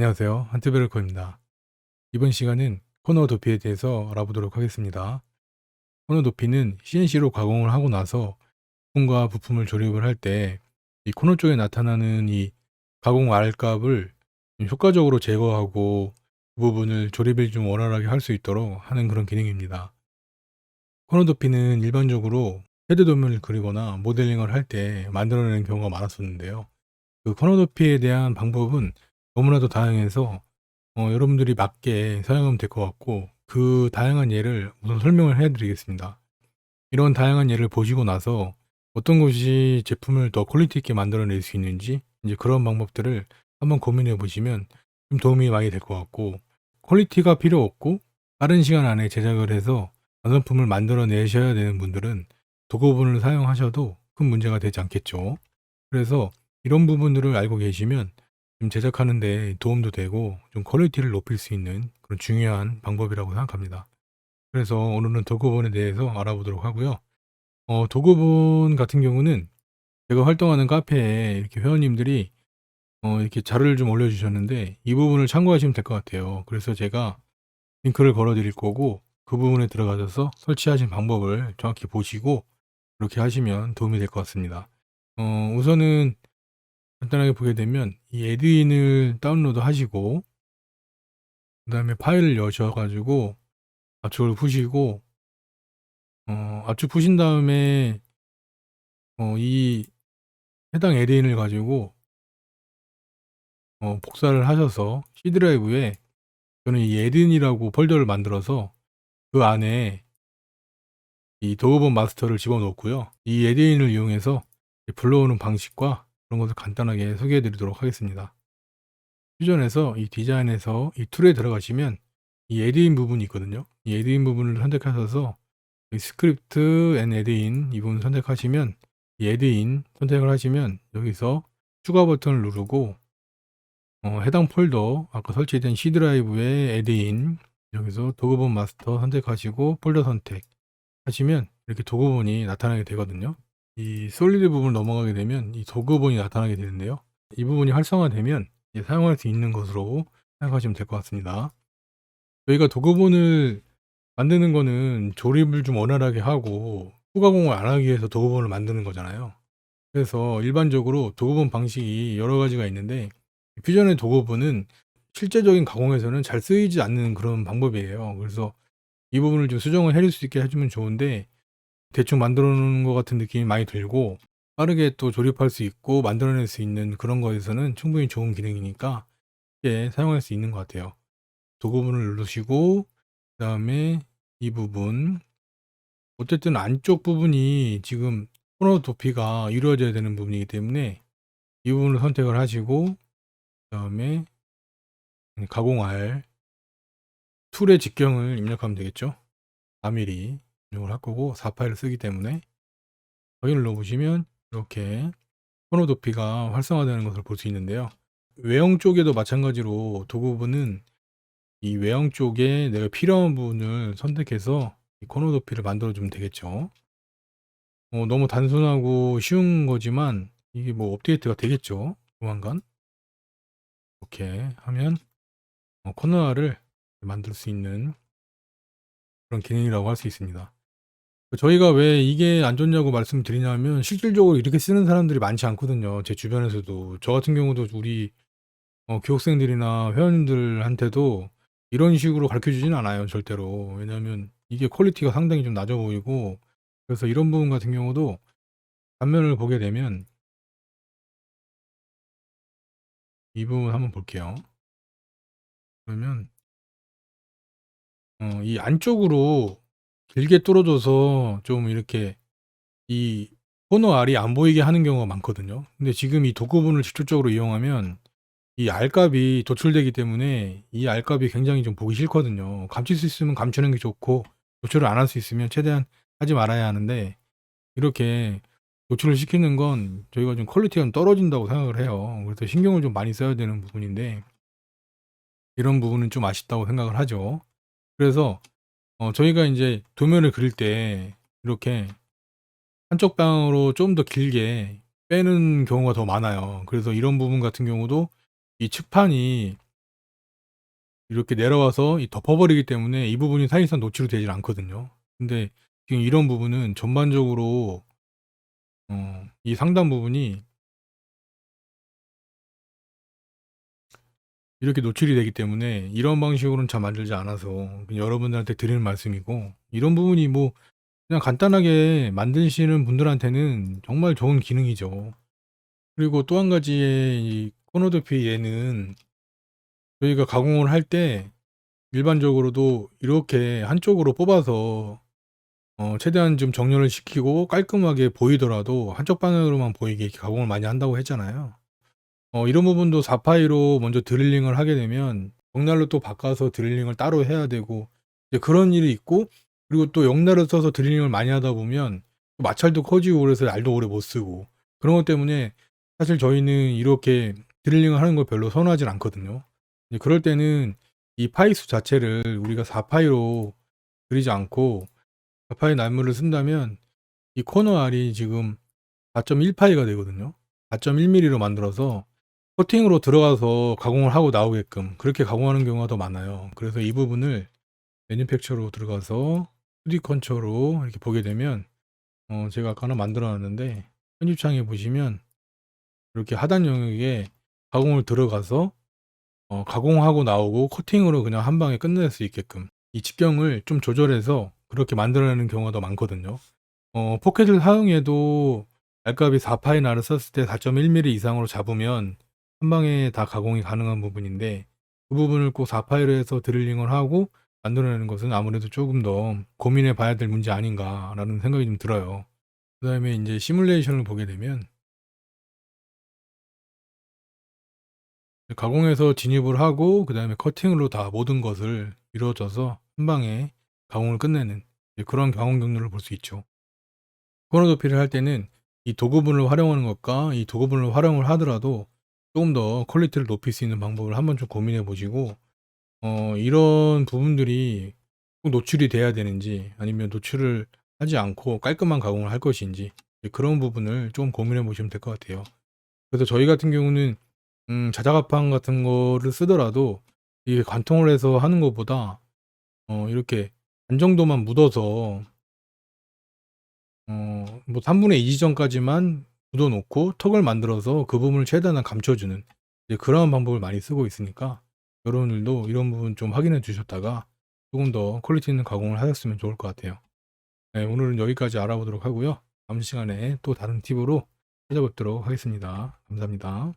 안녕하세요. 한트베르커입니다. 이번 시간은 코너 도피에 대해서 알아보도록 하겠습니다. 코너 도피는 CNC로 가공을 하고 나서 부품과 부품을 조립을 할 때 이 코너 쪽에 나타나는 이 가공 R값을 좀 효과적으로 제거하고 그 부분을 조립을 좀 원활하게 할 수 있도록 하는 그런 기능입니다. 코너 도피는 일반적으로 헤드 도면을 그리거나 모델링을 할 때 만들어내는 경우가 많았었는데요. 그 코너 도피에 대한 방법은 너무나도 다양해서 여러분들이 맞게 사용하면 될 것 같고, 그 다양한 예를 우선 설명을 해 드리겠습니다. 이런 다양한 예를 보시고 나서 어떤 것이 제품을 더 퀄리티 있게 만들어낼 수 있는지 이제 그런 방법들을 한번 고민해 보시면 좀 도움이 많이 될 것 같고, 퀄리티가 필요 없고 빠른 시간 안에 제작을 해서 완성품을 만들어 내셔야 되는 분들은 도구분을 사용하셔도 큰 문제가 되지 않겠죠. 그래서 이런 부분들을 알고 계시면 좀 제작하는 데 도움도 되고 좀 퀄리티를 높일 수 있는 그런 중요한 방법이라고 생각합니다. 그래서 오늘은 도구본에 대해서 알아보도록 하고요. 도구본 같은 경우는 제가 활동하는 카페에 이렇게 회원님들이 이렇게 자료를 좀 올려주셨는데 이 부분을 참고하시면 될 것 같아요. 그래서 제가 링크를 걸어 드릴 거고 그 부분에 들어가셔서 설치하신 방법을 정확히 보시고 그렇게 하시면 도움이 될 것 같습니다. 우선은 간단하게 보게 되면 이 에드인을 다운로드 하시고 그다음에 파일을 여셔 가지고 압축을 푸시고 압축 푸신 다음에 이 해당 에드인을 가지고 복사를 하셔서 C 드라이브에, 저는 이 에드인이라고 폴더를 만들어서 그 안에 이 도어본 마스터를 집어넣고요. 이 에드인을 이용해서 불러오는 방식과 그런 것을 간단하게 소개해 드리도록 하겠습니다. 퓨전에서 이 디자인에서 이 툴에 들어가시면 이 에드인 부분이 있거든요. 이 에드인 부분을 선택하셔서 이 스크립트 앤 에드인 이 부분 선택하시면, 이 에드인 선택을 하시면 여기서 추가 버튼을 누르고 해당 폴더 아까 설치된 C 드라이브의 에드인, 여기서 도구본 마스터 선택하시고 폴더 선택하시면 이렇게 도구본이 나타나게 되거든요. 이 솔리드 부분을 넘어가게 되면 이 도구본이 나타나게 되는데요. 이 부분이 활성화되면 이제 사용할 수 있는 것으로 생각하시면 될 것 같습니다. 저희가 도구본을 만드는 거는 조립을 좀 원활하게 하고 후가공을 안 하기 위해서 도구본을 만드는 거잖아요. 그래서 일반적으로 도구본 방식이 여러 가지가 있는데 퓨전의 도구본은 실제적인 가공에서는 잘 쓰이지 않는 그런 방법이에요. 그래서 이 부분을 좀 수정을 해줄 수 있게 해주면 좋은데, 대충 만들어 놓은 것 같은 느낌이 많이 들고 빠르게 또 조립할 수 있고 만들어낼 수 있는 그런 거에서는 충분히 좋은 기능이니까 쉽게 사용할 수 있는 것 같아요. 도구본을 누르시고 그다음에 이 부분, 어쨌든 안쪽 부분이 지금 코너 도피가 이루어져야 되는 부분이기 때문에 이 부분을 선택을 하시고 그다음에 가공할 툴의 직경을 입력하면 되겠죠. 4mm 입력을 할 거고 4파일을 쓰기 때문에 확인을 눌러 보시면 이렇게 코너 도피가 활성화되는 것을 볼 수 있는데요. 외형 쪽에도 마찬가지로 도구부는 이 외형 쪽에 내가 필요한 부분을 선택해서 이 코너 도피를 만들어 주면 되겠죠. 너무 단순하고 쉬운 거지만 이게 뭐 업데이트가 되겠죠, 조만간. 이렇게 하면 코너를 만들 수 있는 그런 기능이라고 할 수 있습니다. 저희가 왜 이게 안 좋냐고 말씀드리냐면 실질적으로 이렇게 쓰는 사람들이 많지 않거든요, 제 주변에서도. 저 같은 경우도 우리 교육생들이나 회원님들한테도 이런 식으로 가르쳐 주진 않아요, 절대로. 왜냐하면 이게 퀄리티가 상당히 좀 낮아 보이고, 그래서 이런 부분 같은 경우도 단면을 보게 되면 이 부분 한번 볼게요. 그러면 이 안쪽으로 길게 뚫어져서 좀 이렇게 이 코너 알이 안 보이게 하는 경우가 많거든요. 근데 지금 이 도구분을 직접적으로 이용하면 이 알값이 도출되기 때문에 이 알값이 굉장히 좀 보기 싫거든요. 감출 수 있으면 감추는 게 좋고 도출을 안 할 수 있으면 최대한 하지 말아야 하는데, 이렇게 노출을 시키는 건 저희가 좀 퀄리티가 좀 떨어진다고 생각을 해요. 그래서 신경을 좀 많이 써야 되는 부분인데 이런 부분은 좀 아쉽다고 생각을 하죠. 그래서 저희가 인제 도면을 그릴 때 이렇게 한쪽 방향으로 좀 더 길게 빼는 경우가 더 많아요. 그래서 이런 부분 같은 경우도 이 측판이 이렇게 내려와서 덮어버리기 때문에 이 부분이 사실상 노출이 되질 않거든요. 근데 지금 이런 부분은 전반적으로 이 상단 부분이 이렇게 노출이 되기 때문에 이런 방식으로는 잘 만들지 않아서 여러분들한테 드리는 말씀이고, 이런 부분이 뭐 그냥 간단하게 만드시는 분들한테는 정말 좋은 기능이죠. 그리고 또 한 가지의 이 코너도피 얘는 저희가 가공을 할 때 일반적으로도 이렇게 한쪽으로 뽑아서 최대한 좀 정렬을 시키고 깔끔하게 보이더라도 한쪽 방향으로만 보이게 이렇게 가공을 많이 한다고 했잖아요. 이런 부분도 4파이로 먼저 드릴링을 하게 되면 정날로 또 바꿔서 드릴링을 따로 해야 되고 이제 그런 일이 있고, 그리고 또 역날을 써서 드릴링을 많이 하다 보면 마찰도 커지고 그래서 날도 오래 못 쓰고, 그런 것 때문에 사실 저희는 이렇게 드릴링을 하는 걸 별로 선호하진 않거든요. 이제 그럴 때는 이 파이 수 자체를 우리가 4파이로 그리지 않고 4파이 나무를 쓴다면 이 코너 알이 지금 4.1파이가 되거든요. 4.1mm로 만들어서 코팅으로 들어가서 가공을 하고 나오게끔 그렇게 가공하는 경우가 더 많아요. 그래서 이 부분을 매니팩처로 들어가서 2D 컨처로 이렇게 보게 되면 제가 아까 하나 만들어 놨는데, 편집창에 보시면 이렇게 하단 영역에 가공을 들어가서 가공하고 나오고 커팅으로 그냥 한 방에 끝낼 수 있게끔 이 직경을 좀 조절해서 그렇게 만들어내는 경우가 더 많거든요. 포켓을 사용해도 알까비 4파이 날을 썼을 때 4.1mm 이상으로 잡으면 한 방에 다 가공이 가능한 부분인데, 그 부분을 꼭 4파이로 해서 드릴링을 하고 만들어내는 것은 아무래도 조금 더 고민해 봐야 될 문제 아닌가라는 생각이 좀 들어요. 그 다음에 이제 시뮬레이션을 보게 되면 가공해서 진입을 하고 그 다음에 커팅으로 다 모든 것을 이루어져서 한 방에 가공을 끝내는 그런 가공 경로를 볼 수 있죠. 코너 도피를 할 때는 이 도구분을 활용하는 것과 이 도구분을 활용을 하더라도 조금 더 퀄리티를 높일 수 있는 방법을 한번 좀 고민해 보시고, 이런 부분들이 꼭 노출이 돼야 되는지 아니면 노출을 하지 않고 깔끔한 가공을 할 것인지 그런 부분을 좀 고민해 보시면 될 것 같아요. 그래서 저희 같은 경우는 자작합판 같은 거를 쓰더라도 이게 관통을 해서 하는 것보다 이렇게 반 정도만 묻어서 뭐 3분의 2 지점까지만 묻어 놓고 턱을 만들어서 그 부분을 최대한 감춰주는 그런 방법을 많이 쓰고 있으니까, 여러분들도 이런 부분 좀 확인해 주셨다가 조금 더 퀄리티 있는 가공을 하셨으면 좋을 것 같아요. 네, 오늘은 여기까지 알아보도록 하고요. 다음 시간에 또 다른 팁으로 찾아뵙도록 하겠습니다. 감사합니다.